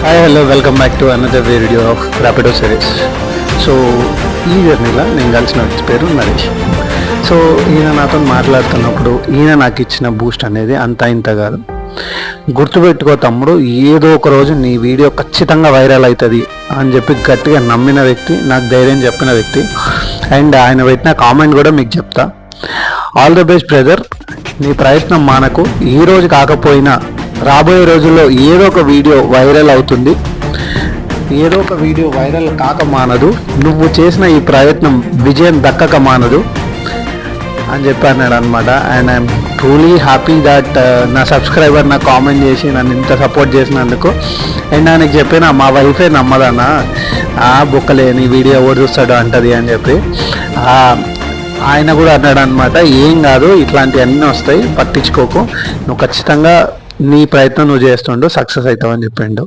Hi hello welcome back to another video of Rapido series. So ఈ జర్నీలో నేను కలిసిన వ్యక్తి పేరు నరేష్. సో ఈయన నాతో మాట్లాడుతున్నప్పుడు ఈయన నాకు ఇచ్చిన బూస్ట్ అనేది అంతా ఇంత కాదు. గుర్తుపెట్టుకో తమ్ముడు, ఏదో ఒక రోజు నీ వీడియో ఖచ్చితంగా వైరల్ అవుతుంది అని చెప్పి గట్టిగా నమ్మిన వ్యక్తి, నాకు ధైర్యం చెప్పిన వ్యక్తి. అండ్ ఆయన పెట్టిన కామెంట్ కూడా మీకు చెప్తా. ఆల్ ద బెస్ట్ బ్రదర్, నీ ప్రయత్నం మానకు. ఈ రోజు కాకపోయినా రాబోయే రోజుల్లో ఏదో ఒక వీడియో వైరల్ అవుతుంది. ఏదో ఒక వీడియో వైరల్ కాక మానదు. నువ్వు చేసిన ఈ ప్రయత్నం విజయం దక్కక మానదు అని చెప్పి అన్నాడు అనమాట. And I'm truly happy that నా సబ్స్క్రైబర్ నాకు కామెంట్ చేసి నన్ను ఇంత సపోర్ట్ చేసినందుకు. అండ్ ఆయనకి చెప్పిన మా వైఫే నమ్మదన్నా, బుక్కలేని వీడియో ఎవరు చూస్తాడు అంటది అని చెప్పి ఆయన కూడా అన్నాడు అనమాట. ఏం కాదు, ఇట్లాంటివన్నీ వస్తాయి, పట్టించుకోకు, నువ్వు ఖచ్చితంగా నీ ప్రయత్నం నువ్వు చేస్తుండు, సక్సెస్ అవుతావు అని చెప్పిండు.